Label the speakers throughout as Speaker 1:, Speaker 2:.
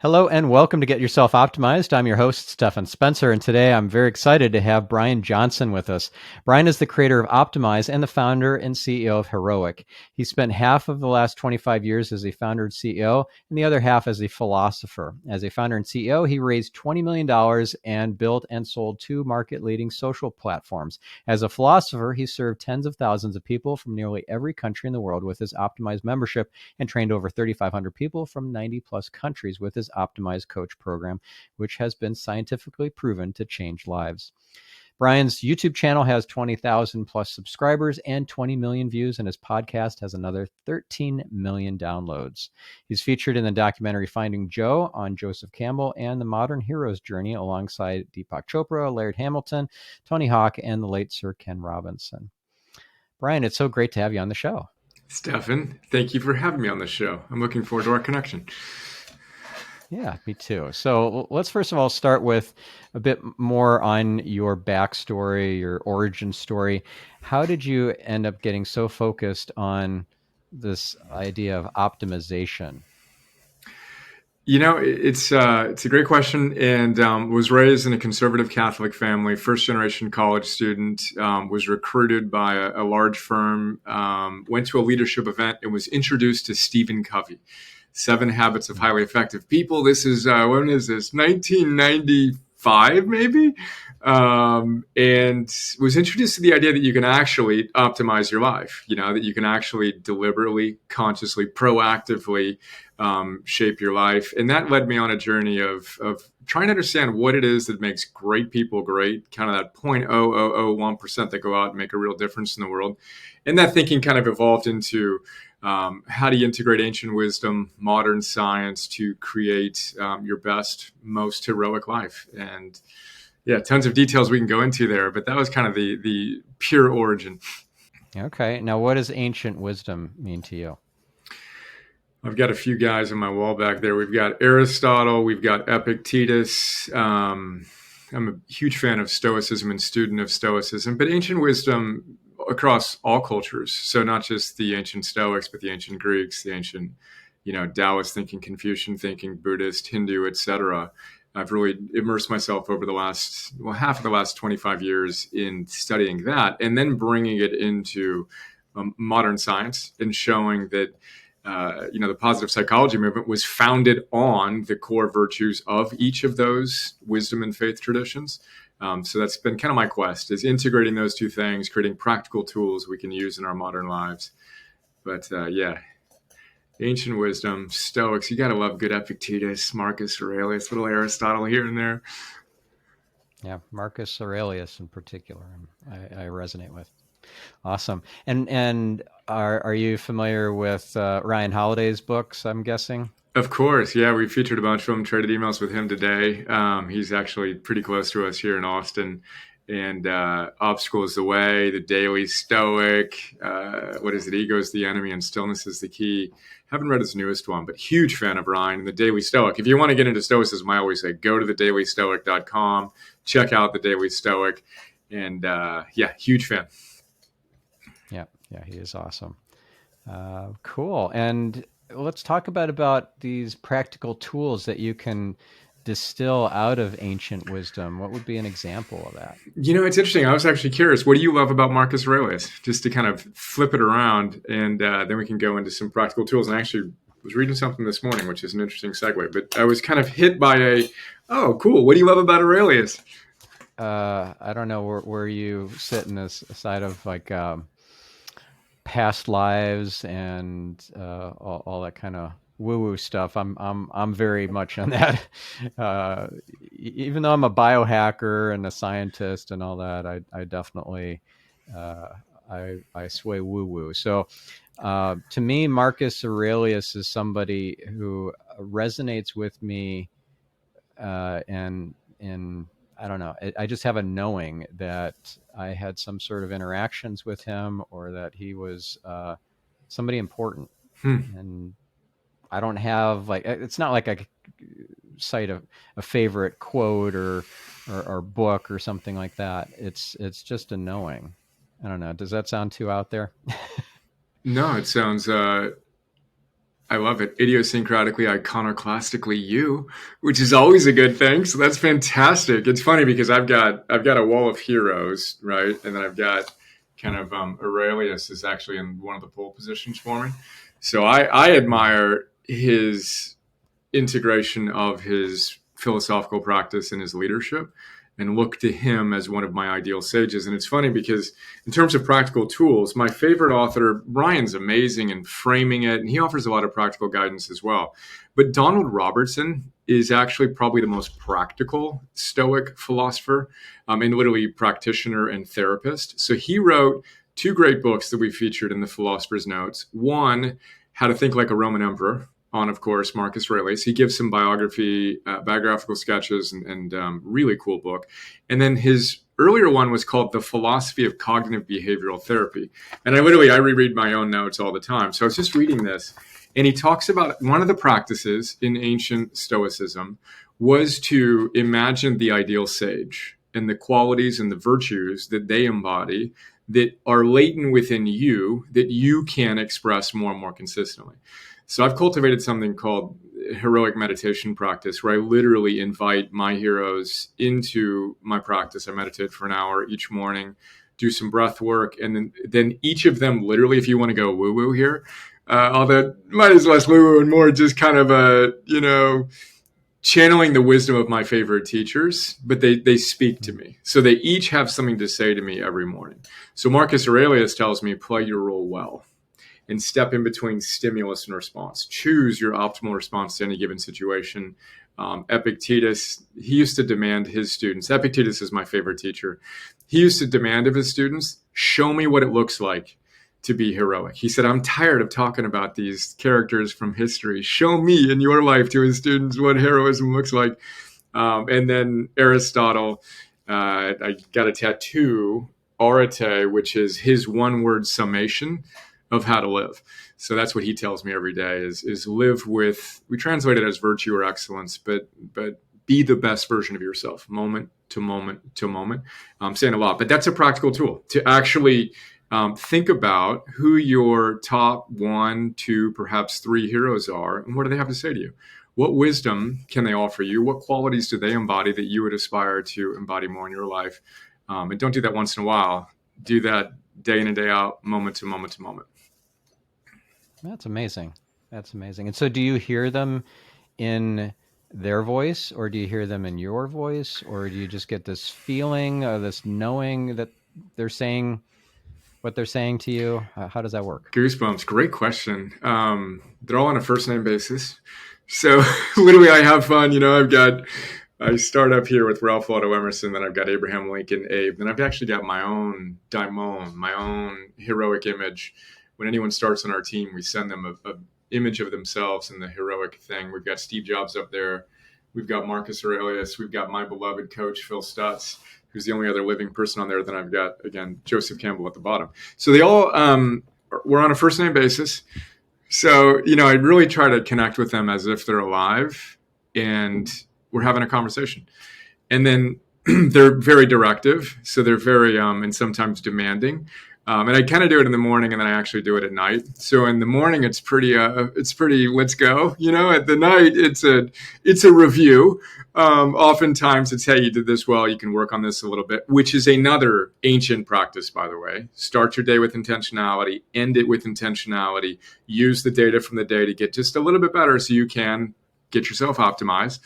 Speaker 1: Hello and welcome to Get Yourself Optimized. I'm your host, Stephan Spencer, and today I'm very excited to have Brian Johnson with us. Brian is the creator of Optimize and the founder and CEO of Heroic. He spent half of the last 25 years as a founder and CEO and the other half as a philosopher. As a founder and CEO, he raised $20 million and built and sold two market-leading social platforms. As a philosopher, he served tens of thousands of people from nearly every country in the world with his Optimize membership and trained over 3,500 people from 90 plus countries with his Optimized Coach program, which has been scientifically proven to change lives. Brian's YouTube channel has 20,000 plus subscribers and 20 million views, and his podcast has another 13 million downloads. He's featured in the documentary Finding Joe on Joseph Campbell and the Modern Hero's Journey alongside Deepak Chopra, Laird Hamilton, Tony Hawk, and the late Sir Ken Robinson. Brian, it's so great to have you on the show.
Speaker 2: Stephan, thank you for having me on this show. I'm looking forward to our connection.
Speaker 1: Yeah, me too. So let's first of all start with a bit more on your backstory, your origin story. How did you end up getting so focused on this idea of optimization?
Speaker 2: It's a great question, and was raised in a conservative Catholic family, first generation college student. Was recruited by a large firm. Went to a leadership event and was introduced to Stephen Covey. 7 Habits of Highly Effective People. This is, when is this? 1995, maybe? And was introduced to the idea that you can actually optimize your life, that you can actually deliberately, consciously, proactively shape your life. And that led me on a journey of trying to understand what it is that makes great people great, kind of that 0.0001% that go out and make a real difference in the world. And that thinking kind of evolved into how do you integrate ancient wisdom, modern science to create your best, most heroic life? And yeah, tons of details we can go into there, but that was kind of the pure origin.
Speaker 1: Okay. Now, what does ancient wisdom mean to you?
Speaker 2: I've got a few guys on my wall back there. We've got Aristotle, we've got Epictetus. I'm a huge fan of Stoicism and student of Stoicism, but ancient wisdom across all cultures. So not just the ancient Stoics, but the ancient Greeks, the ancient, Taoist thinking, Confucian thinking, Buddhist, Hindu, etc. I've really immersed myself over the half of the last 25 years in studying that, and then bringing it into modern science and showing that the positive psychology movement was founded on the core virtues of each of those wisdom and faith traditions. So that's been kind of my quest, is integrating those two things, creating practical tools we can use in our modern lives. But ancient wisdom, Stoics, you got to love good Epictetus, Marcus Aurelius, little Aristotle here and there.
Speaker 1: Yeah, Marcus Aurelius in particular, I resonate with. Awesome. And are you familiar with Ryan Holiday's books, I'm guessing?
Speaker 2: Of course, yeah, we featured a bunch of them, traded emails with him today. He's actually pretty close to us here in Austin. And Obstacle is the Way, The Daily Stoic, what is it? Ego is the Enemy and Stillness is the Key. Haven't read his newest one, but huge fan of Ryan and The Daily Stoic. If you want to get into Stoicism, I always say go to thedailystoic.com, check out The Daily Stoic, and huge fan.
Speaker 1: Yeah, he is awesome. Cool. And let's talk about these practical tools that you can distill out of ancient wisdom. What would be an example of that?
Speaker 2: It's interesting. I was actually curious. What do you love about Marcus Aurelius? Just to kind of flip it around, and then we can go into some practical tools. And I actually was reading something this morning, which is an interesting segue. But I was kind of hit by oh, cool. What do you love about Aurelius?
Speaker 1: I don't know where you sit in this side of like past lives and all that kind of woo-woo stuff. I'm very much on that. Even though I'm a biohacker and a scientist and all that, I definitely I sway woo-woo. So to me, Marcus Aurelius is somebody who resonates with me, and in I don't know. I just have a knowing that I had some sort of interactions with him, or that he was somebody important. And I don't have it's not like I cite a favorite quote or book or something like that. It's just a knowing. I don't know. Does that sound too out there?
Speaker 2: No, it sounds I love it. Idiosyncratically, iconoclastically you, which is always a good thing. So that's fantastic. It's funny because I've got a wall of heroes, right? And then I've got kind of Aurelius is actually in one of the pole positions for me. So I admire his integration of his philosophical practice and his leadership and look to him as one of my ideal sages. And it's funny because in terms of practical tools, my favorite author, Brian's amazing in framing it, and he offers a lot of practical guidance as well. But Donald Robertson is actually probably the most practical Stoic philosopher, and literally practitioner and therapist. So he wrote two great books that we featured in the Philosophers Notes. One, How to Think Like a Roman Emperor, on, of course, Marcus Aurelius. He gives some biographical sketches, and really cool book. And then his earlier one was called The Philosophy of Cognitive Behavioral Therapy. And I reread my own notes all the time. So I was just reading this, and he talks about one of the practices in ancient Stoicism was to imagine the ideal sage and the qualities and the virtues that they embody that are latent within you that you can express more and more consistently. So I've cultivated something called heroic meditation practice, where I literally invite my heroes into my practice. I meditate for an hour each morning, do some breath work, and then each of them literally, if you want to go woo-woo here, although mine is less woo-woo and more just kind of channeling the wisdom of my favorite teachers, but they speak to me. So they each have something to say to me every morning. So Marcus Aurelius tells me, play your role well and step in between stimulus and response. Choose your optimal response to any given situation. Epictetus, he used to demand his students, Epictetus is my favorite teacher. He used to demand of his students, show me what it looks like to be heroic. He said, I'm tired of talking about these characters from history. Show me in your life, to his students, what heroism looks like. And then Aristotle, I got a tattoo, Arete, which is his one-word summation of how to live. So that's what he tells me every day is live with, we translate it as virtue or excellence, but be the best version of yourself, moment to moment to moment. I'm saying a lot, but that's a practical tool to actually think about who your top 1, 2, perhaps 3 heroes are, and what do they have to say to you? What wisdom can they offer you? What qualities do they embody that you would aspire to embody more in your life? And don't do that once in a while. Do that day in and day out, moment to moment to moment.
Speaker 1: That's amazing. That's amazing. And so do you hear them in their voice, or do you hear them in your voice, or do you just get this feeling, this knowing that they're saying what they're saying to you? How does that work?
Speaker 2: Goosebumps. Great question. They're all on a first name basis. So literally I have fun. I start up here with Ralph Waldo Emerson, then I've got Abraham Lincoln, Abe, then I've actually got my own daimon, my own heroic image. When anyone starts on our team, we send them a image of themselves and the heroic thing. We've got Steve Jobs up there. We've got Marcus Aurelius. We've got my beloved coach, Phil Stutz, who's the only other living person on there. Then I've got, again, Joseph Campbell at the bottom. So they all we're on a first name basis. So, I really try to connect with them as if they're alive and we're having a conversation. And then they're very directive. So they're very, and sometimes demanding. And I kind of do it in the morning, and then I actually do it at night. So in the morning, it's pretty, let's go. At the night, it's a review. Oftentimes it's, hey, you did this well. You can work on this a little bit, which is another ancient practice, by the way. Start your day with intentionality, end it with intentionality, use the data from the day to get just a little bit better so you can get yourself optimized.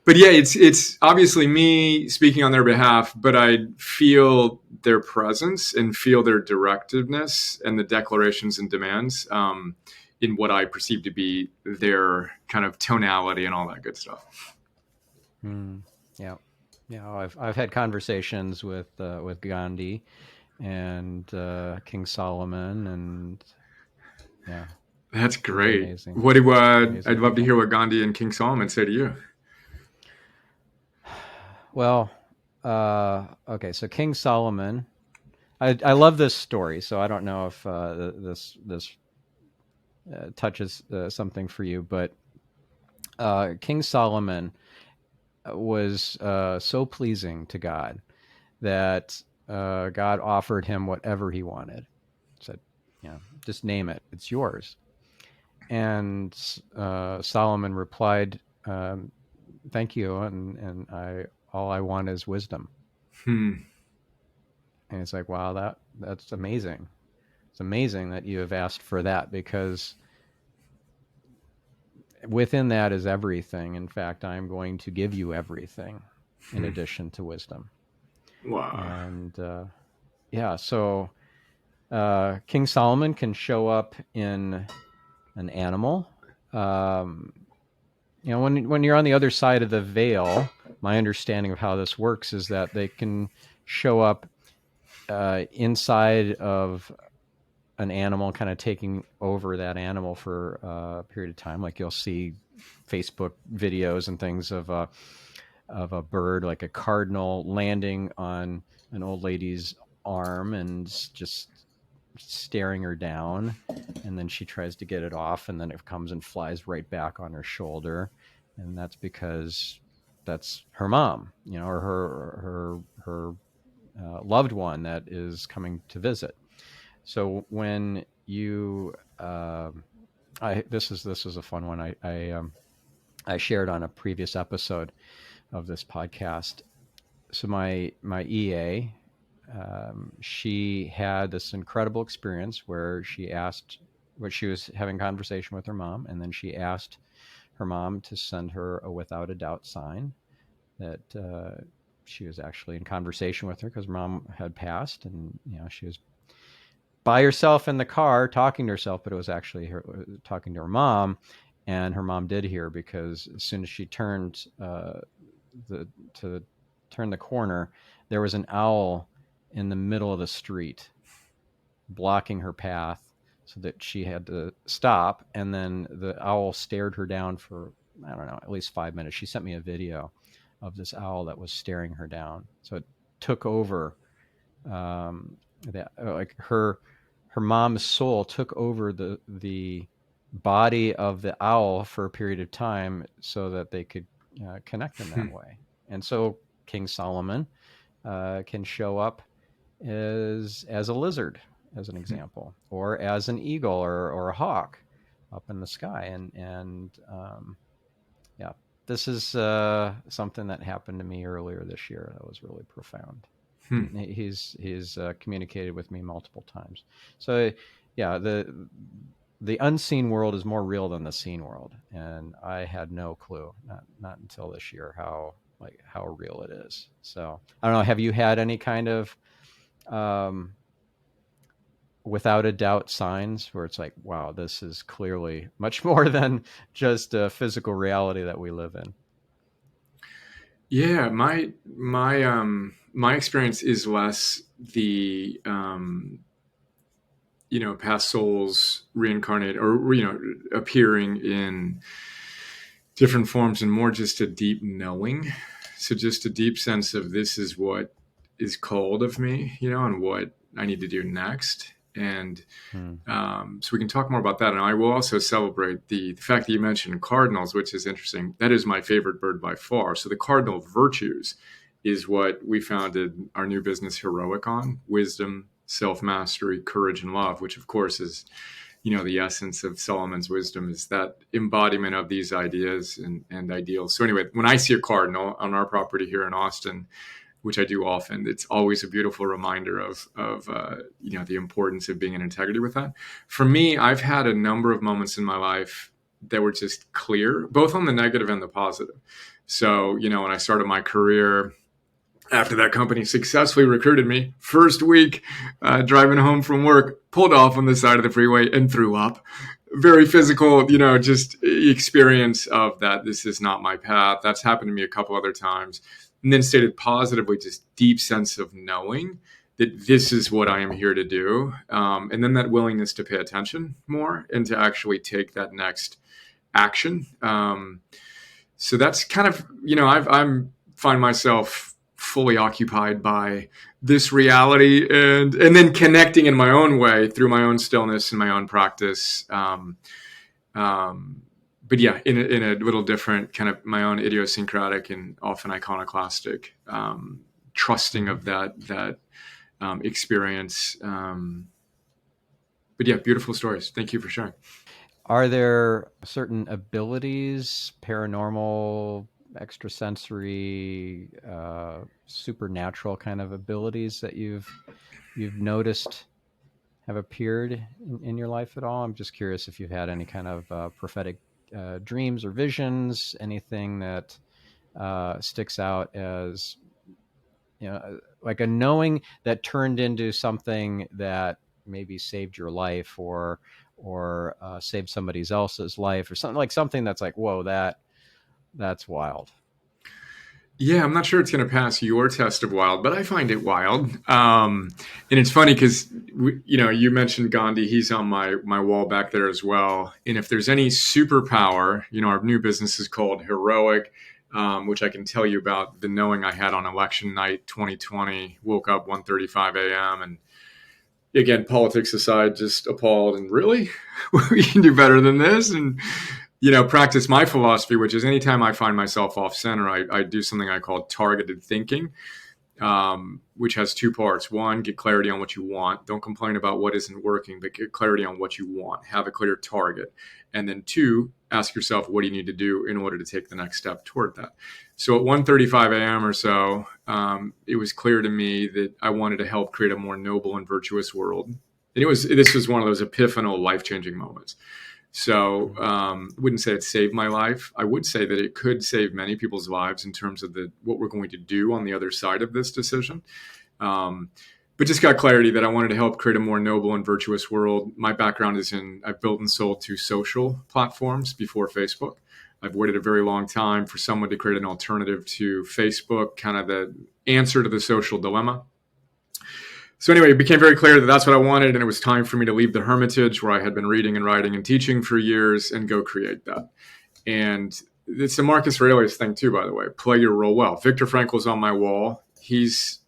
Speaker 2: But yeah, it's obviously me speaking on their behalf, but I feel their presence and feel their directiveness and the declarations and demands in what I perceive to be their kind of tonality and all that good stuff.
Speaker 1: Yeah, I've had conversations with Gandhi and King Solomon, and yeah,
Speaker 2: that's great. I'd love to hear what Gandhi and King Solomon say to you.
Speaker 1: Well, okay, so King Solomon, I love this story, so I don't know if this touches something for you, but King Solomon was so pleasing to God that God offered him whatever he wanted. Said, just name it. It's yours. And Solomon replied, thank you. And all I want is wisdom.
Speaker 2: Hmm.
Speaker 1: And it's like, wow, that's amazing. It's amazing that you have asked for that, because within that is everything. In fact, I'm going to give you everything in addition to wisdom.
Speaker 2: Wow.
Speaker 1: And so King Solomon can show up in an animal. When you're on the other side of the veil, my understanding of how this works is that they can show up inside of an animal, kind of taking over that animal for a period of time. Like you'll see Facebook videos and things of a bird, like a cardinal, landing on an old lady's arm and just staring her down, and then she tries to get it off, and then it comes and flies right back on her shoulder, and that's because that's her mom, or her loved one that is coming to visit. So when you, this is a fun one. I shared on a previous episode of this podcast. So my EA, she had this incredible experience where she was having a conversation with her mom, and then she asked her mom to send her a without a doubt sign that she was actually in conversation with her, because mom had passed, and she was by herself in the car talking to herself, but it was actually her talking to her mom, and her mom did hear, because as soon as she turned to turn the corner, there was an owl in the middle of the street blocking her path, so that she had to stop. And then the owl stared her down for, I don't know, at least 5 minutes. She sent me a video of this owl that was staring her down. So it took over, like her mom's soul took over the body of the owl for a period of time, so that they could connect in that way. And so King Solomon can show up as a lizard, as an example, or as an eagle or a hawk up in the sky. And this is something that happened to me earlier this year that was really profound. And he's communicated with me multiple times. So the unseen world is more real than the seen world, and I had no clue, not until this year, how real it is. So I don't know. Have you had any kind of without a doubt signs where it's like, wow, this is clearly much more than just a physical reality that we live in?
Speaker 2: Yeah, my experience is less the past souls reincarnate, or appearing in different forms, and more just a deep knowing. So just a deep sense of, this is what is called of me, and what I need to do next. And so we can talk more about that. And I will also celebrate the fact that you mentioned cardinals, which is interesting. That is my favorite bird by far. So the Cardinal Virtues is what we founded our new business Heroic on: wisdom, self-mastery, courage, and love, which of course is, the essence of Solomon's wisdom, is that embodiment of these ideas and ideals. So anyway, when I see a cardinal on our property here in Austin, which I do often, it's always a beautiful reminder of the importance of being in integrity with that. For me, I've had a number of moments in my life that were just clear, both on the negative and the positive. So, when I started my career, after that company successfully recruited me, first week, driving home from work, pulled off on the side of the freeway and threw up. Very physical, just experience of that. This is not my path. That's happened to me a couple other times. And then stated positively, just deep sense of knowing that this is what I am here to do. And then that willingness to pay attention more and to actually take that next action. So that's kind of, I'm find myself fully occupied by this reality, and then connecting in my own way through my own stillness and my own practice. But yeah, in a little different kind of my own idiosyncratic and often iconoclastic trusting of that experience. But yeah, beautiful stories. Thank you for sharing.
Speaker 1: Are there certain abilities, paranormal, extrasensory, supernatural kind of abilities that you've noticed have appeared in your life at all? I'm just curious if you've had any kind of prophetic dreams or visions, anything that sticks out as, like a knowing that turned into something that maybe saved your life or saved somebody else's life, or something that's like, whoa, that's wild.
Speaker 2: Yeah, I'm not sure it's going to pass your test of wild, but I find it wild. And it's funny because you mentioned Gandhi; he's on my wall back there as well. And if there's any superpower, our new business is called Heroic, which I can tell you about the knowing I had on election night 2020. Woke up 1:35 a.m. and again, politics aside, just appalled and really, we can do better than this. And practice my philosophy, which is anytime I find myself off center, I do something I call targeted thinking, which has two parts. One, get clarity on what you want. Don't complain about what isn't working, but get clarity on what you want. Have a clear target. And then two, ask yourself, what do you need to do in order to take the next step toward that? So at 1:35 a.m. or so, it was clear to me that I wanted to help create a more noble and virtuous world. And this was one of those epiphanal, life-changing moments. So I wouldn't say it saved my life. I would say that it could save many people's lives in terms of what we're going to do on the other side of this decision. But just got clarity that I wanted to help create a more noble and virtuous world. My background is I've built and sold to social platforms before Facebook. I've waited a very long time for someone to create an alternative to Facebook, kind of the answer to the social dilemma. So anyway, it became very clear that that's what I wanted, and it was time for me to leave the hermitage where I had been reading and writing and teaching for years and go create that. And it's a Marcus Aurelius thing too, by the way. Play your role well. Viktor Frankl's on my wall. He's,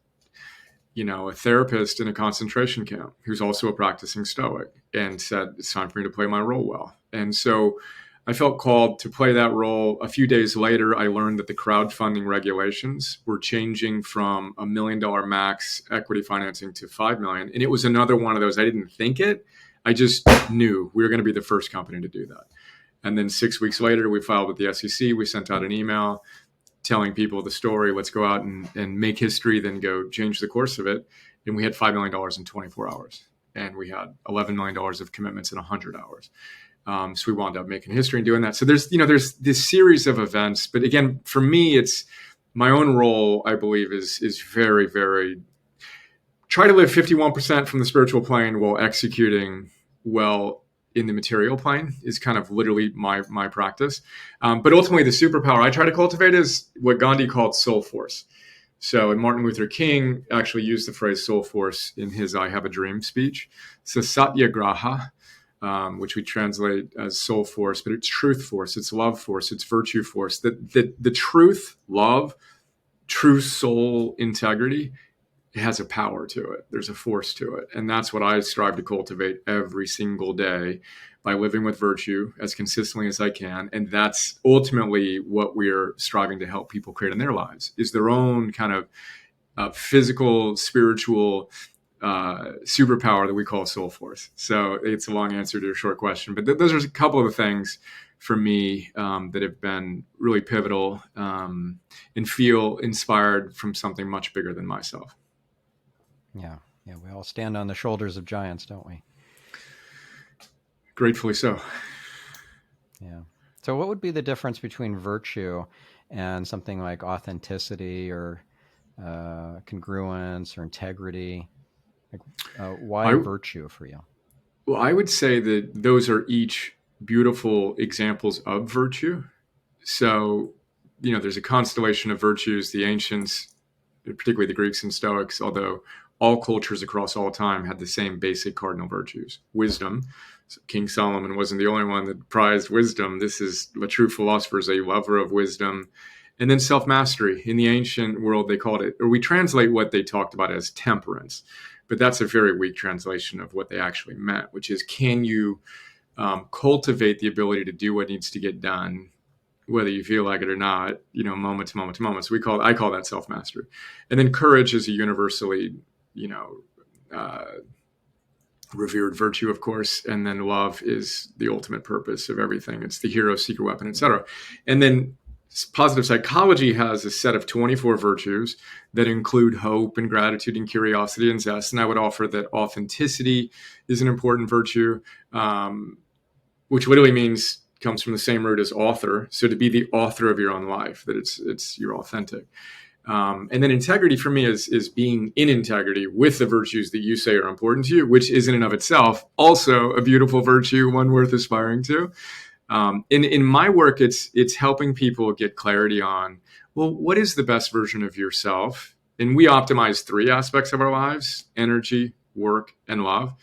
Speaker 2: a therapist in a concentration camp who's also a practicing Stoic, and said, it's time for me to play my role well. And so I felt called to play that role. A few days later, I learned that the crowdfunding regulations were changing from $1 million max equity financing to $5 million. And it was another one of those. I didn't think it. I just knew we were going to be the first company to do that. And then 6 weeks later, we filed with the SEC. We sent out an email telling people the story. Let's go out and make history, then go change the course of it. And we had $5 million in 24 hours. And we had $11 million of commitments in 100 hours. So we wound up making history and doing that. So there's this series of events. But again, for me, it's my own role, I believe, is very, very try to live 51% from the spiritual plane while executing well in the material plane is kind of literally my practice. But ultimately, the superpower I try to cultivate is what Gandhi called soul force. So, and Martin Luther King actually used the phrase soul force in his I Have a Dream speech. So satyagraha, which we translate as soul force, but it's truth force, it's love force, it's virtue force. The truth, love, true soul integrity has a power to it. There's a force to it. And that's what I strive to cultivate every single day by living with virtue as consistently as I can. And that's ultimately what we're striving to help people create in their lives, is their own kind of physical, spiritual superpower that we call soul force. So it's a long answer to your short question, but those are a couple of the things for me that have been really pivotal and feel inspired from something much bigger than myself.
Speaker 1: Yeah. We all stand on the shoulders of giants, don't we?
Speaker 2: Gratefully so.
Speaker 1: Yeah. So what would be the difference between virtue and something like authenticity or congruence or integrity? Why virtue for you?
Speaker 2: Well, I would say that those are each beautiful examples of virtue. So, there's a constellation of virtues. The ancients, particularly the Greeks and Stoics, although all cultures across all time had the same basic cardinal virtues. Wisdom. So King Solomon wasn't the only one that prized wisdom. This is a true philosopher, is a lover of wisdom. And then self-mastery. In the ancient world, they called it, or we translate what they talked about as temperance. But that's a very weak translation of what they actually meant, which is, can you cultivate the ability to do what needs to get done, whether you feel like it or not, moment to moment to moment. So I call that self-mastery. And then courage is a universally, revered virtue, of course, and then love is the ultimate purpose of everything. It's the hero, secret weapon, etc. And then positive psychology has a set of 24 virtues that include hope and gratitude and curiosity and zest. And I would offer that authenticity is an important virtue, which literally means comes from the same root as author. So to be the author of your own life, that it's you're authentic. And then integrity for me is being in integrity with the virtues that you say are important to you, which is in and of itself also a beautiful virtue, one worth aspiring to. In my work, it's helping people get clarity on, well, what is the best version of yourself? And we optimize 3 aspects of our lives: energy, work, and love.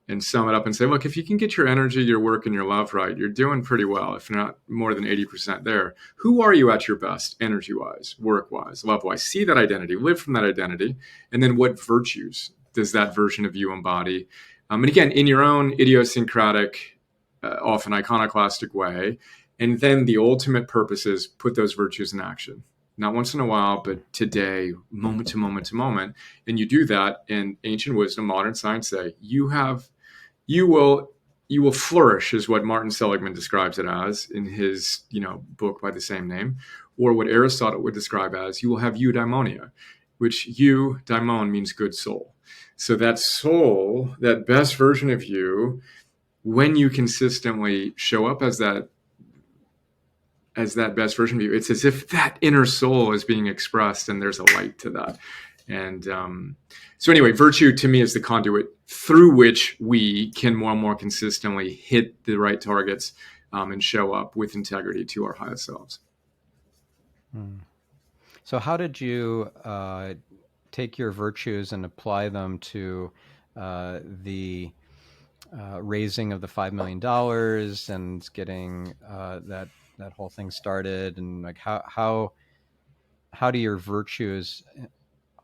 Speaker 2: And sum it up and say, look, if you can get your energy, your work, and your love right, you're doing pretty well, if not more than 80% there. Who are you at your best, energy-wise, work-wise, love-wise? See that identity, live from that identity, and then what virtues does that version of you embody? And again, in your own idiosyncratic, often iconoclastic way. And then the ultimate purpose is put those virtues in action. Not once in a while, but today, moment to moment to moment. And you do that, and ancient wisdom, modern science say, you will flourish, is what Martin Seligman describes it as in his book by the same name, or what Aristotle would describe as, you will have eudaimonia, which daimon means good soul. So that soul, that best version of you, when you consistently show up as that best version of you, it's as if that inner soul is being expressed and there's a light to that. And so anyway, virtue to me is the conduit through which we can more and more consistently hit the right targets and show up with integrity to our highest selves.
Speaker 1: So how did you take your virtues and apply them to the raising of the $5 million and getting that whole thing started? And like how do your virtues,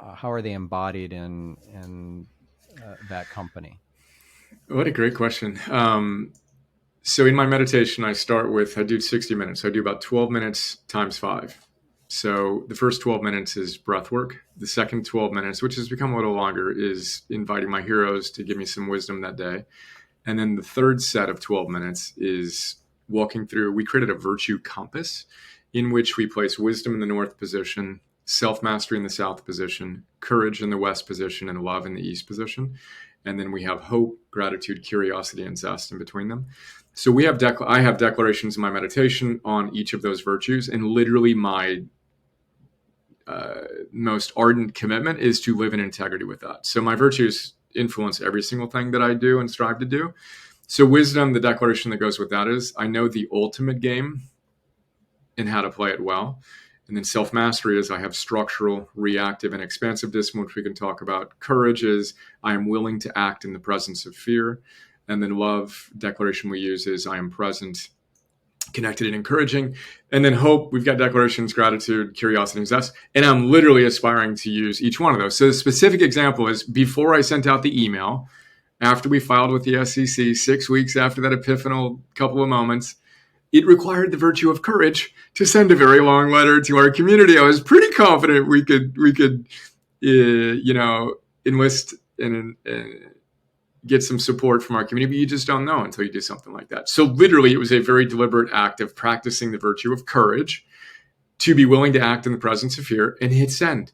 Speaker 1: how are they embodied in that company?
Speaker 2: What a great question. So in my meditation, I do 60 minutes. I do about 12 minutes times 5. So the first 12 minutes is breath work. The second 12 minutes, which has become a little longer, is inviting my heroes to give me some wisdom that day. And then the third set of 12 minutes is walking through, we created a virtue compass in which we place wisdom in the north position, self-mastery in the south position, courage in the west position, and love in the east position. And then we have hope, gratitude, curiosity, and zest in between them. So I have declarations in my meditation on each of those virtues, and literally my most ardent commitment is to live in integrity with that. So my virtues influence every single thing that I do and strive to do. So wisdom, the declaration that goes with that is, I know the ultimate game and how to play it well. And then self-mastery is, I have structural, reactive, and expansive discipline, which we can talk about. Courage is, I am willing to act in the presence of fear. And then love, declaration we use is, I am present, connected, and encouraging. And then hope, we've got declarations, gratitude, curiosity, and zest. And I'm literally aspiring to use each one of those. So the specific example is, before I sent out the email, after we filed with the SEC, 6 weeks after that epiphanal couple of moments, it required the virtue of courage to send a very long letter to our community. I was pretty confident we could enlist and get some support from our community, but you just don't know until you do something like that. So literally, it was a very deliberate act of practicing the virtue of courage to be willing to act in the presence of fear and hit send,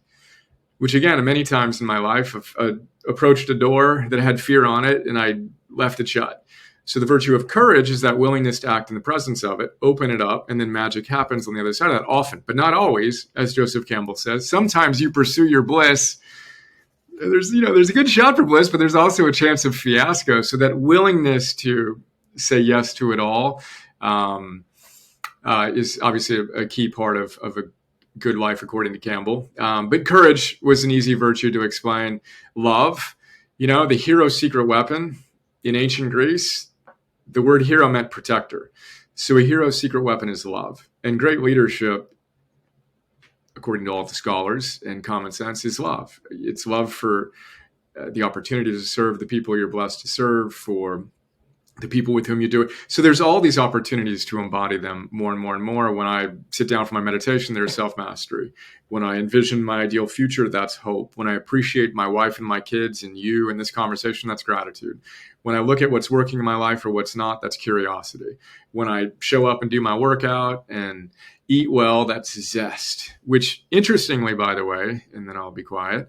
Speaker 2: which again, many times in my life, I've approached a door that had fear on it and I left it shut. So the virtue of courage is that willingness to act in the presence of it, open it up, and then magic happens on the other side of that, often, but not always, as Joseph Campbell says. Sometimes you pursue your bliss. There's a good shot for bliss, but there's also a chance of fiasco. So that willingness to say yes to it all is obviously a key part of a good life, according to Campbell. But courage was an easy virtue to explain. Love, the hero's secret weapon in ancient Greece, the word hero meant protector. So a hero's secret weapon is love. And great leadership, according to all the scholars and common sense, is love. It's love for the opportunity to serve the people you're blessed to serve, for the people with whom you do it. So there's all these opportunities to embody them more and more and more. When I sit down for my meditation, there's self-mastery. When I envision my ideal future, that's hope. When I appreciate my wife and my kids and you in this conversation, that's gratitude. When I look at what's working in my life or what's not, that's curiosity. When I show up and do my workout and eat well, that's zest, which interestingly, by the way, and then I'll be quiet,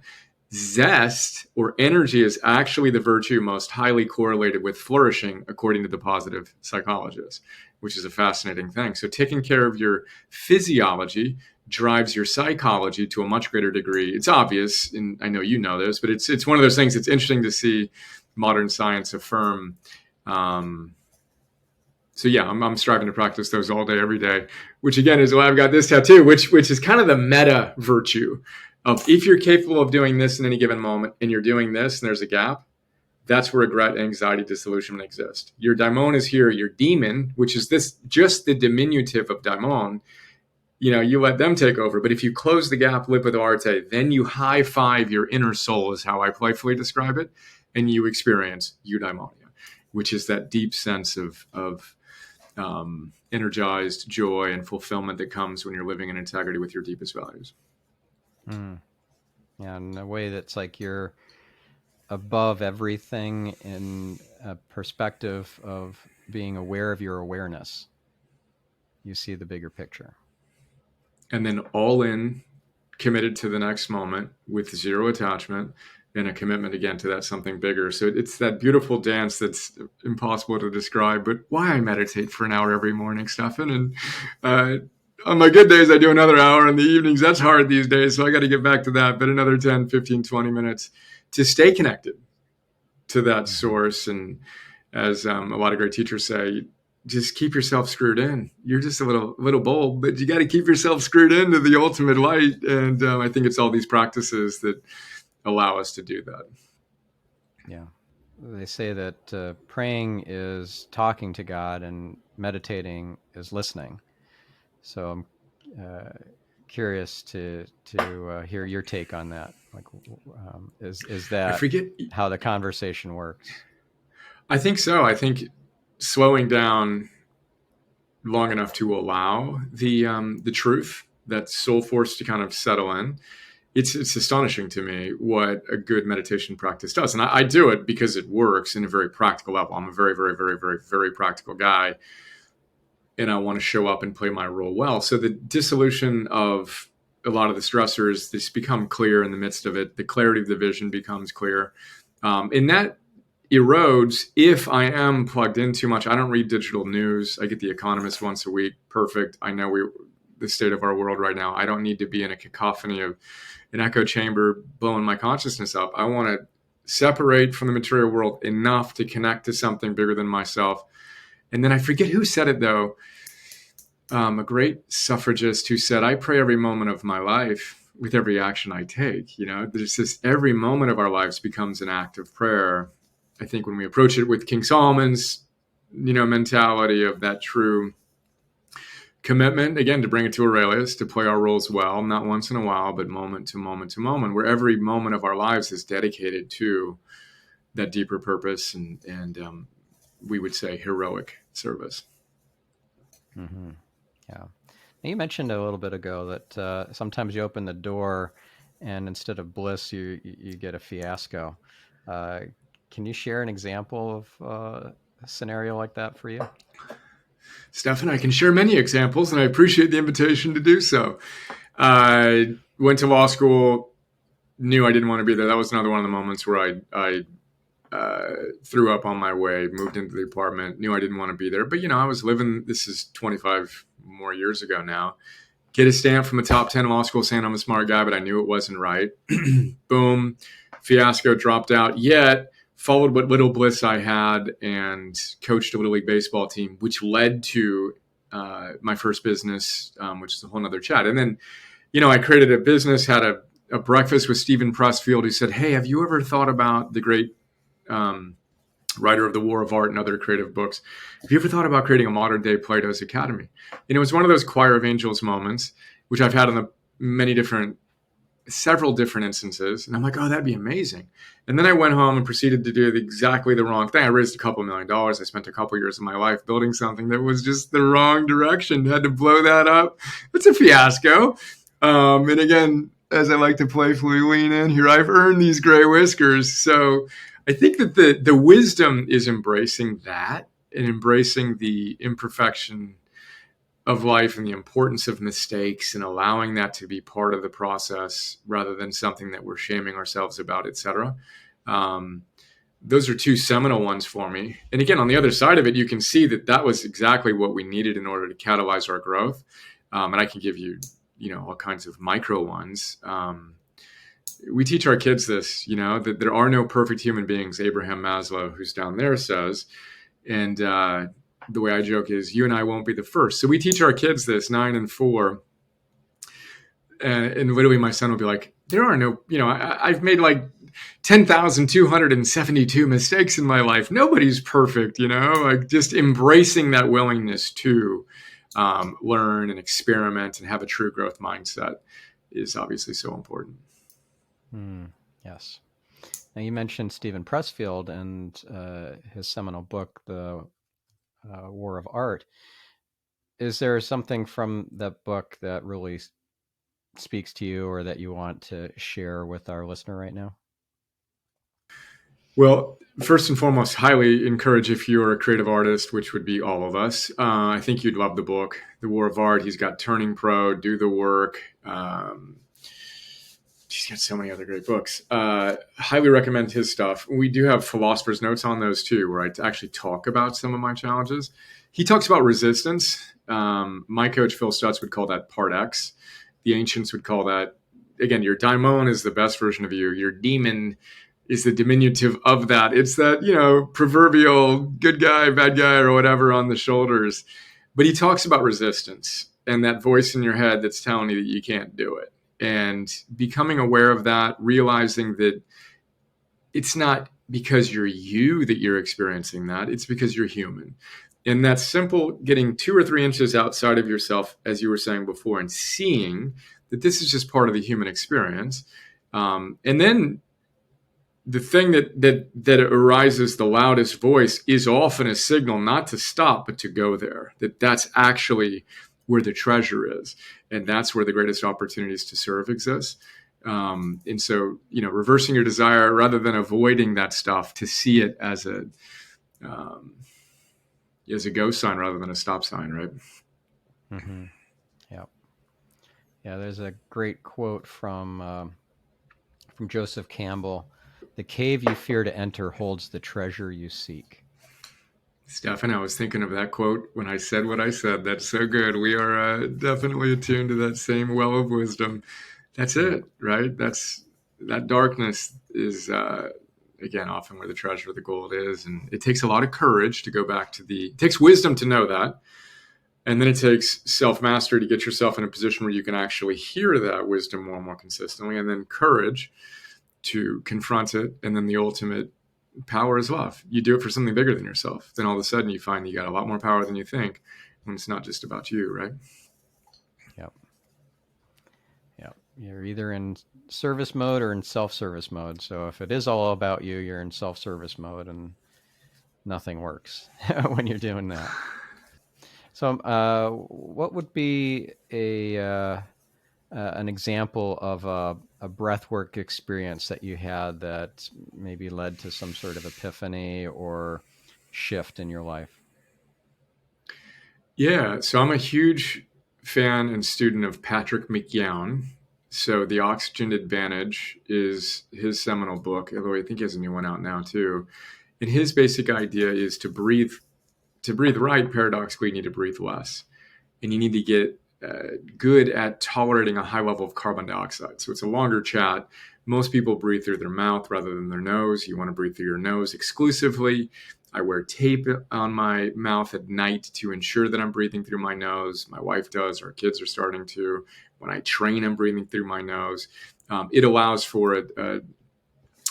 Speaker 2: zest or energy is actually the virtue most highly correlated with flourishing, according to the positive psychologists, which is a fascinating thing. So taking care of your physiology drives your psychology to a much greater degree. It's obvious, and I know you know this, but it's one of those things that's interesting to see modern science affirm. So yeah, I'm striving to practice those all day, every day, which again is why I've got this tattoo, which is kind of the meta virtue of if you're capable of doing this in any given moment and you're doing this and there's a gap, that's where regret, anxiety, disillusionment exist. Your daimon is here, your demon, which is this just the diminutive of daimon, you let them take over. But if you close the gap, live with arte, then you high five your inner soul is how I playfully describe it. And you experience eudaimonia, which is that deep sense of energized joy and fulfillment that comes when you're living in integrity with your deepest values.
Speaker 1: Yeah, in a way that's like you're above everything in a perspective of being aware of your awareness. You see the bigger picture.
Speaker 2: And then all in, committed to the next moment with zero attachment and a commitment again to that something bigger. So it's that beautiful dance that's impossible to describe, but why I meditate for an hour every morning, Stephan. And on my good days, I do another hour. In the evenings, that's hard these days. So I got to get back to that, but another 10, 15, 20 minutes to stay connected to that source. And as a lot of great teachers say, just keep yourself screwed in. You're just a little bulb, but you got to keep yourself screwed into the ultimate light. And I think it's all these practices that allow us to do that.
Speaker 1: Yeah. They say that praying is talking to God and meditating is listening. So I'm curious to hear your take on that. Like, is that how the conversation works?
Speaker 2: I think so. I think slowing down long enough to allow the truth, that soul force to kind of settle in. It's astonishing to me what a good meditation practice does. And I do it because it works in a very practical level. I'm a very, very, very, very, very practical guy. And I want to show up and play my role well. So the dissolution of a lot of the stressors, this become clear in the midst of it. The clarity of the vision becomes clear. And that erodes if I am plugged in too much. I don't read digital news. I get The Economist once a week. Perfect. I know the state of our world right now. I don't need to be in a cacophony of an echo chamber blowing my consciousness up. I want to separate from the material world enough to connect to something bigger than myself. And then I forget who said it, though. A great suffragist who said, I pray every moment of my life with every action I take. There's this, every moment of our lives becomes an act of prayer. I think when we approach it with King Solomon's, mentality of that true commitment, again, to bring it to Aurelius, to play our roles well, not once in a while, but moment to moment to moment, where every moment of our lives is dedicated to that deeper purpose and we would say heroic service.
Speaker 1: Mm-hmm. Yeah. Now you mentioned a little bit ago that sometimes you open the door and instead of bliss, you get a fiasco. Can you share an example of a scenario like that for you?
Speaker 2: Stephan, I can share many examples, and I appreciate the invitation to do so. I went to law school, knew I didn't want to be there. That was another one of the moments where I threw up on my way, moved into the apartment, knew I didn't want to be there. But, I was living, this is 25 more years ago now, get a stamp from a top 10 law school saying I'm a smart guy, but I knew it wasn't right. Boom, fiasco, dropped out, yet followed what little bliss I had and coached a Little League baseball team, which led to my first business, which is a whole nother chat. And then, I created a business, had a breakfast with Stephen Pressfield, who said, hey, have you ever thought about the great writer of The War of Art and other creative books? Have you ever thought about creating a modern day Plato's Academy? And it was one of those choir of angels moments, which I've had on the many different several different instances. And I'm like, oh, that'd be amazing. And then I went home and proceeded to do exactly the wrong thing. I raised a couple $1,000,000. I spent a couple years of my life building something that was just the wrong direction. Had to blow that up. It's a fiasco. And again, as I like to playfully lean in here, I've earned these gray whiskers. So I think that the wisdom is embracing that and embracing the imperfection of life and the importance of mistakes and allowing that to be part of the process rather than something that we're shaming ourselves about, etc. Those are two seminal ones for me. And again, on the other side of it, you can see that that was exactly what we needed in order to catalyze our growth. And I can give you, all kinds of micro ones. We teach our kids this, that there are no perfect human beings. Abraham Maslow, who's down there, says, and the way I joke is you and I won't be the first. So we teach our kids this, 9 and 4. And literally my son will be like, there are no, I've made like 10,272 mistakes in my life. Nobody's perfect, like just embracing that willingness to learn and experiment and have a true growth mindset is obviously so important.
Speaker 1: Yes. Now you mentioned Stephen Pressfield and his seminal book, The War of Art. Is there something from that book that really speaks to you or that you want to share with our listener right now?
Speaker 2: Well, first and foremost, highly encourage if you're a creative artist, which would be all of us. I think you'd love the book, The War of Art. He's got Turning Pro, Do the Work. He's got so many other great books. Highly recommend his stuff. We do have Philosophers Notes on those too, where I actually talk about some of my challenges. He talks about resistance. My coach, Phil Stutz, would call that part X. The ancients would call that, again, your daimon is the best version of you. Your demon is the diminutive of that. It's that, proverbial good guy, bad guy, or whatever on the shoulders. But he talks about resistance and that voice in your head that's telling you that you can't do it. And becoming aware of that, realizing that it's not because you're you that you're experiencing that, it's because you're human. And that's simple, getting 2 or 3 inches outside of yourself, as you were saying before, and seeing that this is just part of the human experience. And then the thing that arises the loudest voice is often a signal not to stop, but to go there, that's actually where the treasure is. And that's where the greatest opportunities to serve exist. And so, reversing your desire rather than avoiding that stuff, to see it as a go sign rather than a stop sign, right?
Speaker 1: Mm-hmm. Yeah. There's a great quote from Joseph Campbell: "The cave you fear to enter holds the treasure you seek."
Speaker 2: Stephan, I was thinking of that quote when I said what I said. That's so good. We are definitely attuned to that same well of wisdom. That's it, right? That darkness is, again, often where the treasure, the gold is. And it takes a lot of courage to go back to it takes wisdom to know that. And then it takes self-mastery to get yourself in a position where you can actually hear that wisdom more and more consistently. And then courage to confront it. And then the ultimate power is love. You do it for something bigger than yourself. Then all of a sudden you find you got a lot more power than you think when it's not just about you, right?
Speaker 1: Yep. You're either in service mode or in self-service mode. So if it is all about you, you're in self-service mode and nothing works when you're doing that. So what would be an example of a breathwork experience that you had that maybe led to some sort of epiphany or shift in your life?
Speaker 2: Yeah, so I'm a huge fan and student of Patrick McGowan. So The Oxygen Advantage is his seminal book, although I think he has a new one out now too. And his basic idea is to breathe right, paradoxically, you need to breathe less. And you need to get good at tolerating a high level of carbon dioxide. So it's a longer chat. Most people breathe through their mouth rather than their nose. You want to breathe through your nose exclusively. I wear tape on my mouth at night to ensure that I'm breathing through my nose. My wife does. Our kids are starting to. When I train, I'm breathing through my nose. It allows for a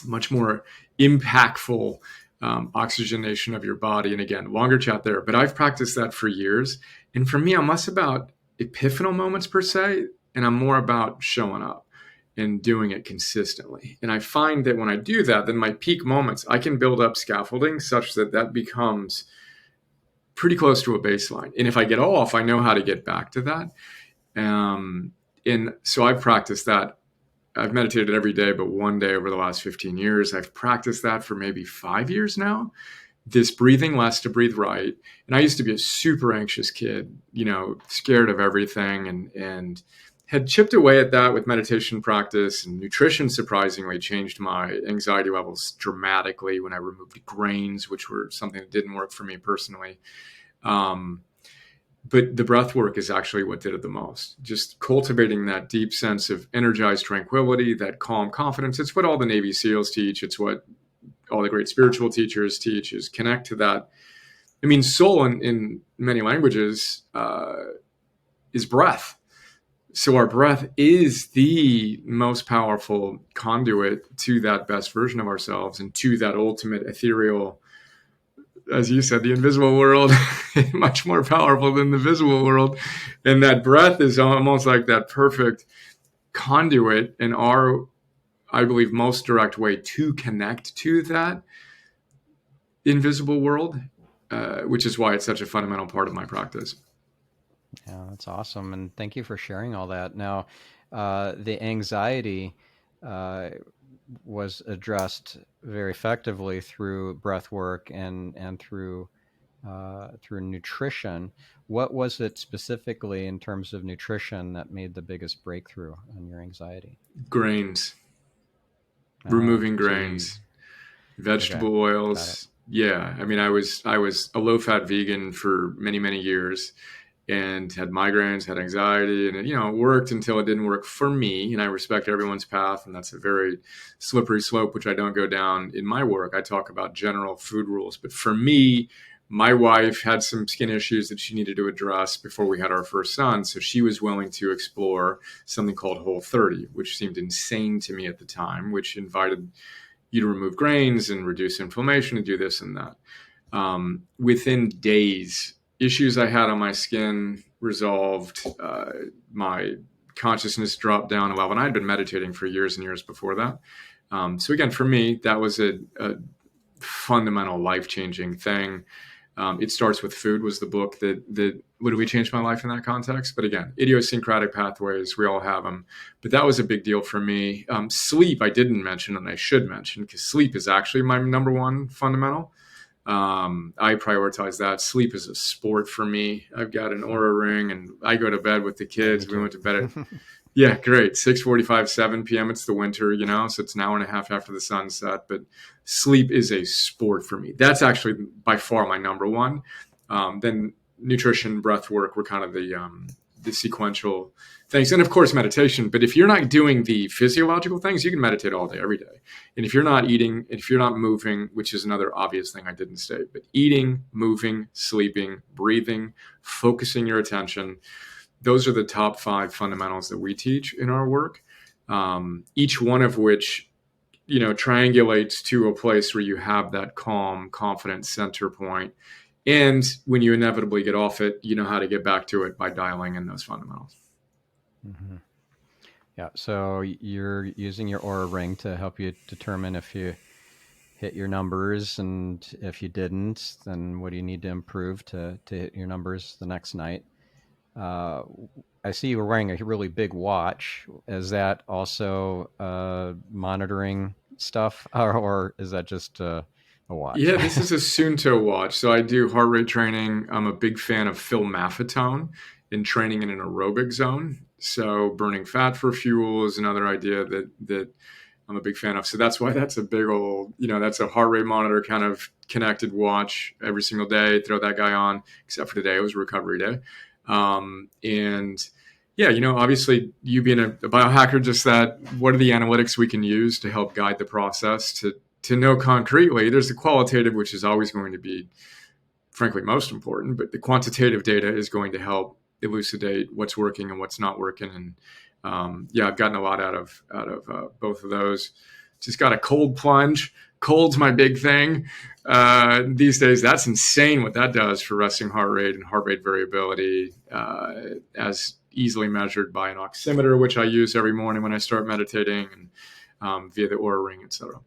Speaker 2: much more impactful oxygenation of your body. And again, longer chat there. But I've practiced that for years. And for me, I'm less about epiphanal moments per se, and I'm more about showing up. and doing it consistently. And I find that when I do that, then my peak moments, I can build up scaffolding such that that becomes pretty close to a baseline. And if I get off, I know how to get back to that. And so I've practiced that. I've meditated every day, but one day over the last 15 years. I've practiced that for maybe 5 years now. This breathing less to breathe right. And I used to be a super anxious kid, scared of everything, and had chipped away at that with meditation practice. And nutrition surprisingly changed my anxiety levels dramatically when I removed grains, which were something that didn't work for me personally. But the breath work is actually what did it the most. Just cultivating that deep sense of energized tranquility, that calm confidence. It's what all the Navy SEALs teach. It's what all the great spiritual teachers teach, is connect to that. I mean, soul in many languages is breath. So our breath is the most powerful conduit to that best version of ourselves and to that ultimate ethereal, as you said, the invisible world, much more powerful than the visible world. And that breath is almost like that perfect conduit in our, I believe, most direct way to connect to that invisible world, which is why it's such a fundamental part of my practice.
Speaker 1: Yeah, that's awesome. And thank you for sharing all that. Now, the anxiety was addressed very effectively through breath work and through nutrition. What was it specifically in terms of nutrition that made the biggest breakthrough on your anxiety?
Speaker 2: Grains, removing grains, vegetable oils. Yeah, I mean, I was a low-fat vegan for many, many years, and had migraines, had anxiety, and it worked until it didn't work for me. And I respect everyone's path, and that's a very slippery slope, which I don't go down in my work. I talk about general food rules, but for me, my wife had some skin issues that she needed to address before we had our first son. So she was willing to explore something called Whole30, which seemed insane to me at the time, which invited you to remove grains and reduce inflammation and do this and that. Within days, issues I had on my skin resolved. My consciousness dropped down a level, and I had been meditating for years and years before that. So again, for me, that was a fundamental life-changing thing. It Starts with Food was the book that literally changed my life in that context. But again, idiosyncratic pathways, we all have them. But that was a big deal for me. Sleep, I didn't mention, and I should mention, because sleep is actually my number one fundamental. I prioritize that. Sleep is a sport for me. I've got an Oura ring, and I go to bed with the kids. We went to bed at yeah, great. 6:45, 7 p.m. It's the winter, so it's an hour and a half after the sunset. But sleep is a sport for me. That's actually by far my number one. Then nutrition, breath work were kind of the sequential things. And of course, meditation. But if you're not doing the physiological things, you can meditate all day, every day. And if you're not eating, if you're not moving, which is another obvious thing I didn't state, but eating, moving, sleeping, breathing, focusing your attention, those are the top 5 fundamentals that we teach in our work, each one of which, triangulates to a place where you have that calm, confident center point. And when you inevitably get off it, you know how to get back to it by dialing in those fundamentals.
Speaker 1: Mm-hmm. Yeah. So you're using your Oura ring to help you determine if you hit your numbers, and if you didn't, then what do you need to improve to hit your numbers the next night? I see you were wearing a really big watch. Is that also monitoring stuff, or is that just a watch?
Speaker 2: Yeah, this is a Suunto watch. So I do heart rate training. I'm a big fan of philmaffetone in training in an aerobic zone. So burning fat for fuel is another idea that I'm a big fan of. So that's why that's a big old, that's a heart rate monitor kind of connected watch every single day. Throw that guy on, except for today, it was recovery day. And yeah, obviously you being a biohacker, just that, what are the analytics we can use to help guide the process to know concretely? There's the qualitative, which is always going to be, frankly, most important, but the quantitative data is going to help elucidate what's working and what's not working. And yeah, I've gotten a lot out of both of those. Just got a cold plunge. Cold's my big thing these days. That's insane what that does for resting heart rate and heart rate variability. As easily measured by an oximeter, which I use every morning when I start meditating, and via the Oura Ring, etc.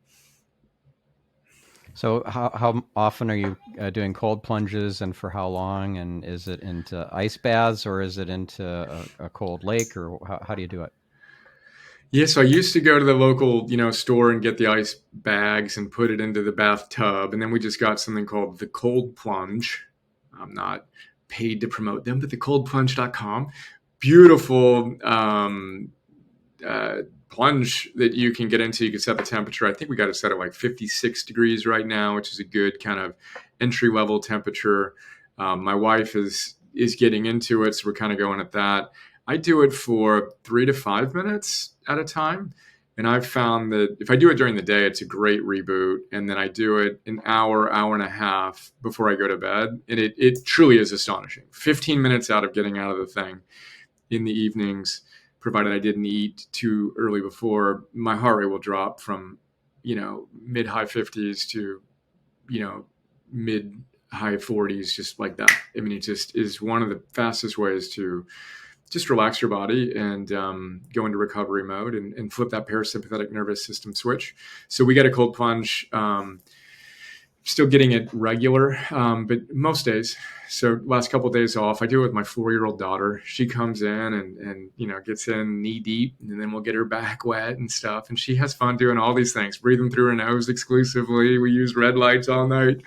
Speaker 1: So how often are you doing cold plunges, and for how long? And is it into ice baths, or is it into a cold lake, or how do you do it?
Speaker 2: Yeah, so I used to go to the local, store and get the ice bags and put it into the bathtub, and then we just got something called the Cold Plunge. I'm not paid to promote them, but thecoldplunge.com. Beautiful plunge that you can get into. You can set the temperature. I think we got it set at like 56 degrees right now, which is a good kind of entry level temperature. My wife is getting into it, so we're kind of going at that. I do it for 3 to 5 minutes at a time. And I've found that if I do it during the day, it's a great reboot. And then I do it an hour, hour and a half before I go to bed. And it truly is astonishing. 15 minutes out of getting out of the thing in the evenings, provided I didn't eat too early before, my heart rate will drop from, mid high 50s to, mid high 40s, just like that. I mean, it just is one of the fastest ways to just relax your body and go into recovery mode and flip that parasympathetic nervous system switch. So we get a cold plunge, still getting it regular, but most days. So last couple of days off, I do it with my 4-year-old daughter. She comes in and gets in knee deep, and then we'll get her back wet and stuff. And she has fun doing all these things, breathing through her nose exclusively. We use red lights all night.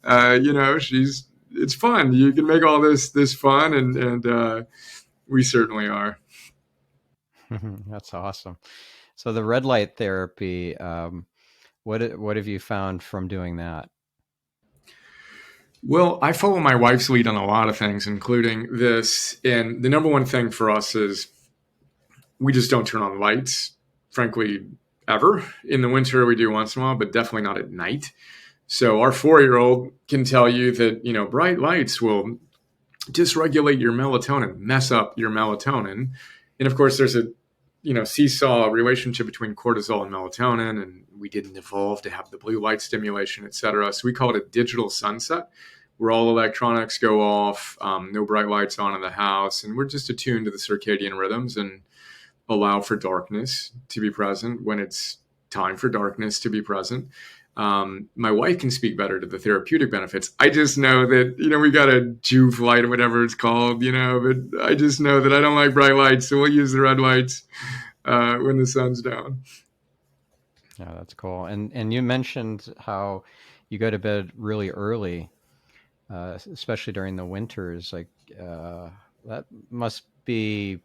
Speaker 2: It's fun. You can make all this fun, and we certainly are.
Speaker 1: That's awesome. So the red light therapy, what have you found from doing that?
Speaker 2: Well, I follow my wife's lead on a lot of things, including this. And the number one thing for us is we just don't turn on lights, frankly, ever. In the winter, we do once in a while, but definitely not at night. So our 4-year-old can tell you that, bright lights will dysregulate your melatonin, mess up your melatonin. And of course, there's a seesaw relationship between cortisol and melatonin, and we didn't evolve to have the blue light stimulation, et cetera. So we call it a digital sunset, where all electronics go off, no bright lights on in the house, and we're just attuned to the circadian rhythms and allow for darkness to be present when it's time for darkness to be present. My wife can speak better to the therapeutic benefits. I just know that, we got a Juve light or whatever it's called, but I just know that I don't like bright lights. So we'll use the red lights when the sun's down.
Speaker 1: Yeah, that's cool. And you mentioned how you go to bed really early, especially during the winters. Like that must be,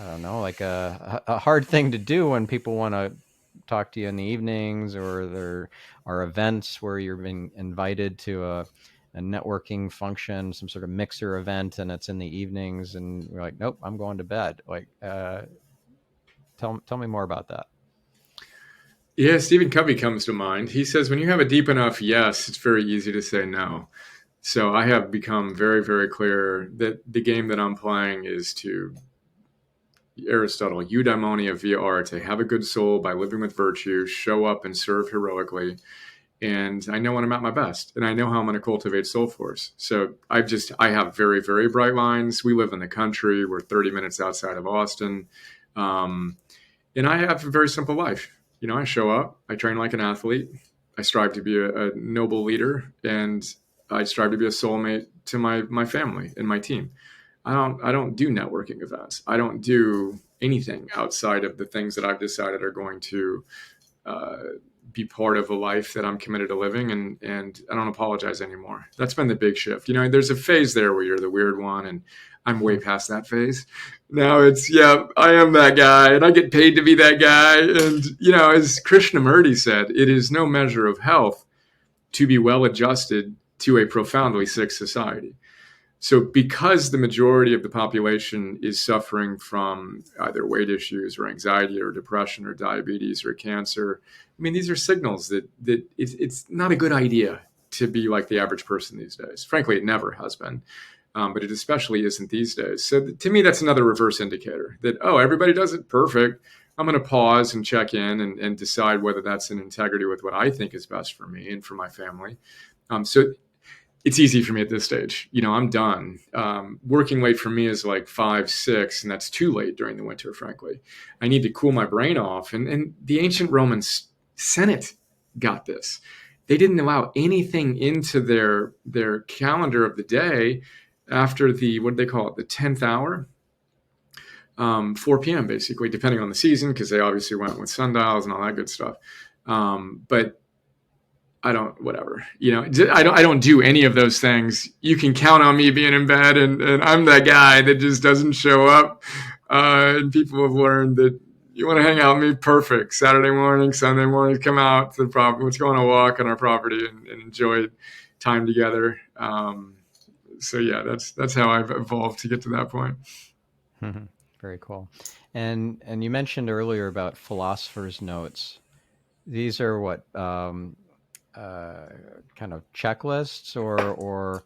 Speaker 1: I don't know, like a hard thing to do when people want to talk to you in the evenings, or there are events where you're being invited to a networking function, some sort of mixer event, and it's in the evenings, and you're like, nope, I'm going to bed. Like, tell me more about that.
Speaker 2: Yeah, Stephen Covey comes to mind. He says, when you have a deep enough yes, it's very easy to say no. So I have become very, very clear that the game that I'm playing is to Aristotle, Eudaimonia via arte, have a good soul by living with virtue, show up and serve heroically. And I know when I'm at my best, and I know how I'm going to cultivate soul force. So I have very, very bright lines. We live in the country. We're 30 minutes outside of Austin. And I have a very simple life. I show up, I train like an athlete. I strive to be a noble leader, and I strive to be a soulmate to my family and my team. I don't do networking events. I don't do anything outside of the things that I've decided are going to be part of a life that I'm committed to living, and I don't apologize anymore. That's been the big shift. There's a phase there where you're the weird one, and I'm way past that phase. Now it's, I am that guy, and I get paid to be that guy. And, as Krishnamurti said, it is no measure of health to be well adjusted to a profoundly sick society. So because the majority of the population is suffering from either weight issues or anxiety or depression or diabetes or cancer, I mean, these are signals that it's not a good idea to be like the average person these days. Frankly, it never has been, but it especially isn't these days. So to me, that's another reverse indicator that, everybody does it perfect. I'm going to pause and check in and decide whether that's in integrity with what I think is best for me and for my family. So it's easy for me at this stage. I'm done. Working late for me is like 5, 6, and that's too late during the winter, frankly. I need to cool my brain off. And the ancient Roman Senate got this. They didn't allow anything into their calendar of the day after what do they call it, the 10th hour? 4 p.m. basically, depending on the season, because they obviously went with sundials and all that good stuff. But I don't, whatever, I don't do any of those things. You can count on me being in bed, and I'm that guy that just doesn't show up. And people have learned that you want to hang out with me, perfect. Saturday morning, Sunday morning, come out to the property. Let's go on a walk on our property and enjoy time together. So yeah, that's how I've evolved to get to that point.
Speaker 1: Very cool. And you mentioned earlier about Philosophers Notes. These are what kind of checklists or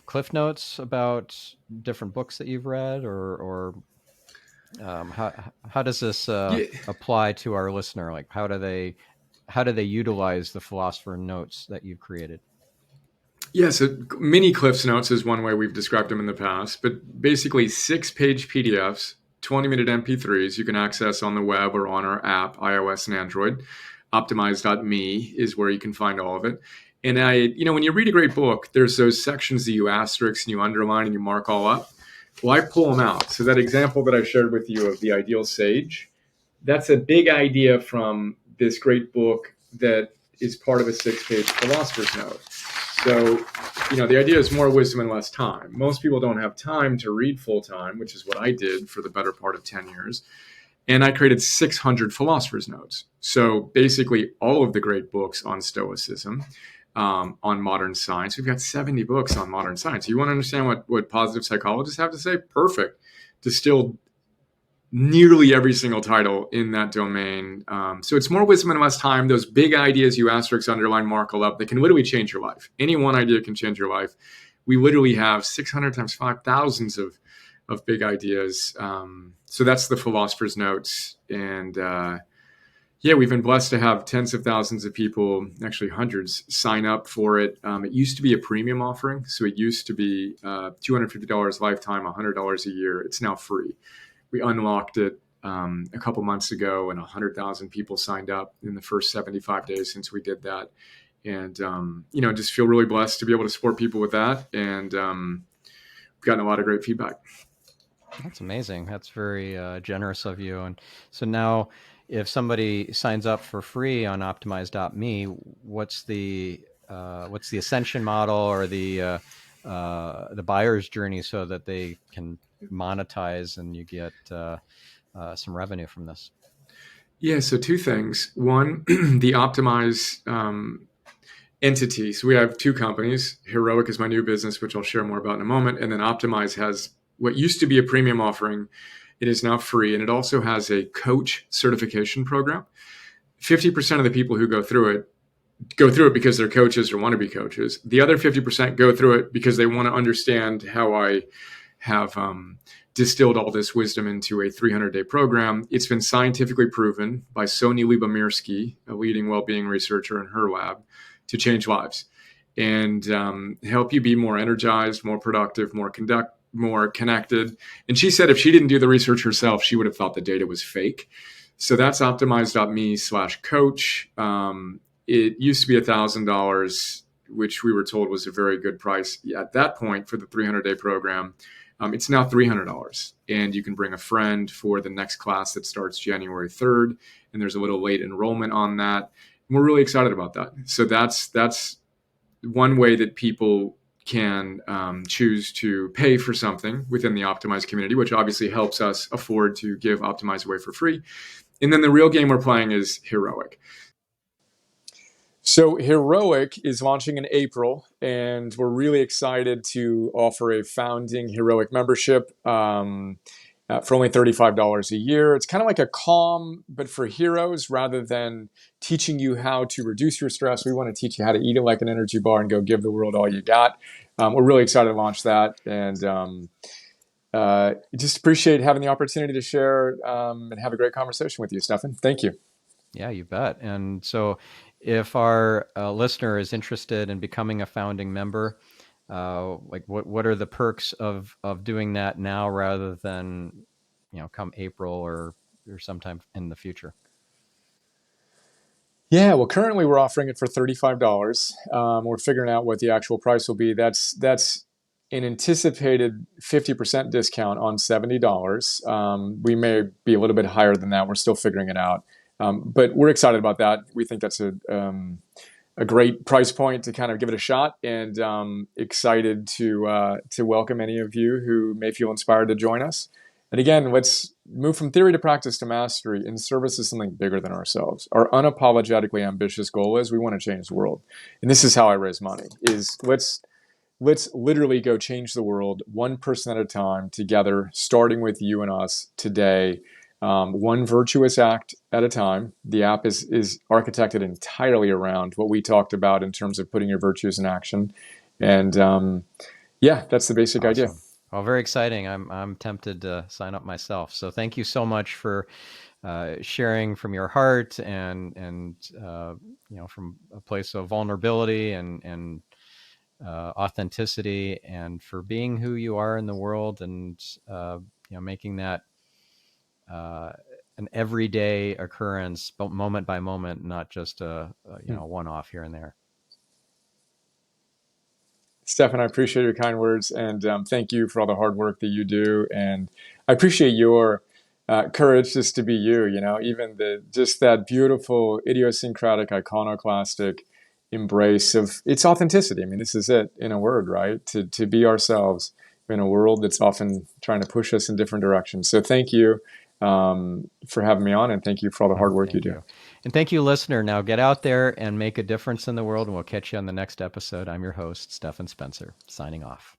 Speaker 1: cliff notes about different books that you've read, or how does this
Speaker 2: Yeah.
Speaker 1: apply to our listener? Like how do they utilize the Philosopher Notes that you've created?
Speaker 2: Yeah, so mini Cliffs Notes is one way we've described them in the past, but basically 6-page PDFs, 20-minute MP3s you can access on the web or on our app, iOS and Android. Optimize.me is where you can find all of it. And when you read a great book, there's those sections that you asterisk and you underline and you mark all up. Well, I pull them out. So that example that I shared with you of the ideal sage, that's a big idea from this great book that is part of a 6-page philosopher's note. So, the idea is more wisdom and less time. Most people don't have time to read full time, which is what I did for the better part of 10 years. And I created 600 philosopher's notes. So basically all of the great books on Stoicism, on modern science. We've got 70 books on modern science. You want to understand what positive psychologists have to say? Perfect. Distilled nearly every single title in that domain. So it's more wisdom and less time. Those big ideas you asterisk, underline, mark up, they can literally change your life. Any one idea can change your life. We literally have 600 times 5,000 of big ideas. So that's the Philosopher's Notes. And we've been blessed to have tens of thousands of people, actually hundreds, sign up for it. It used to be a premium offering. So it used to be $250 lifetime, $100 a year. It's now free. We unlocked it a couple months ago, and 100,000 people signed up in the first 75 days since we did that. And, just feel really blessed to be able to support people with that. And we've gotten a lot of great feedback.
Speaker 1: That's amazing. That's very generous of you. And so now if somebody signs up for free on optimize.me, what's the ascension model or the buyer's journey so that they can monetize and you get some revenue from this?
Speaker 2: Yeah, so two things. One, the Optimize entity. So we have two companies. Heroic is my new business, which I'll share more about in a moment. And then Optimize has what used to be a premium offering. It is now free. And it also has a coach certification program. 50% of the people who go through it because they're coaches or want to be coaches. The other 50% go through it because they want to understand how I have distilled all this wisdom into a 300-day program. It's been scientifically proven by Sonia Lyubomirsky, a leading well-being researcher in her lab, to change lives and help you be more energized, more productive, more connected. And she said if she didn't do the research herself, she would have thought the data was fake. So that's optimize.me/coach. It used to be $1,000, which we were told was a very good price at that point for the 300-day program. It's now $300, and you can bring a friend for the next class that starts January 3rd, and there's a little late enrollment on that. And we're really excited about that. So that's one way that people can choose to pay for something within the Optimize community, which obviously helps us afford to give Optimize away for free. And then the real game we're playing is Heroic. So Heroic is launching in April, and we're really excited to offer a founding Heroic membership for only $35 a year. It's kind of like a Calm, but for heroes. Rather than teaching you how to reduce your stress, we want to teach you how to eat it like an energy bar and go give the world all you got. We're really excited to launch that, and just appreciate having the opportunity to share and have a great conversation with you, Stephan. Thank you.
Speaker 1: Yeah, you bet. And so if our listener is interested in becoming a founding member, like what are the perks of doing that now rather than, come April or sometime in the future?
Speaker 3: Yeah, well, currently we're offering it for $35. We're figuring out what the actual price will be. That's an anticipated 50% discount on $70. We may be a little bit higher than that. We're still figuring it out, but we're excited about that. We think that's a great price point to kind of give it a shot, and excited to welcome any of you who may feel inspired to join us. And again, let's move from theory to practice to mastery in service of something bigger than ourselves. Our unapologetically ambitious goal is we want to change the world, and this is how I raise money: is let's literally go change the world one person at a time together, starting with you and us today. One virtuous act at a time. The app is architected entirely around what we talked about in terms of putting your virtues in action. And yeah, that's the basic idea.
Speaker 1: Awesome. Well, very exciting. I'm tempted to sign up myself. So thank you so much for sharing from your heart and from a place of vulnerability and authenticity, and for being who you are in the world, and making that an everyday occurrence, moment by moment, not just a one-off here and there.
Speaker 3: Stephan, I appreciate your kind words, and thank you for all the hard work that you do. And I appreciate your courage just to be you. Even just that beautiful, idiosyncratic, iconoclastic embrace of its authenticity. I mean, this is it in a word, right? To be ourselves in a world that's often trying to push us in different directions. So thank you for having me on, and thank you for all the hard work you do.
Speaker 1: And thank you, listener. Now get out there and make a difference in the world, and we'll catch you on the next episode. I'm your host, Stephan Spencer, signing off.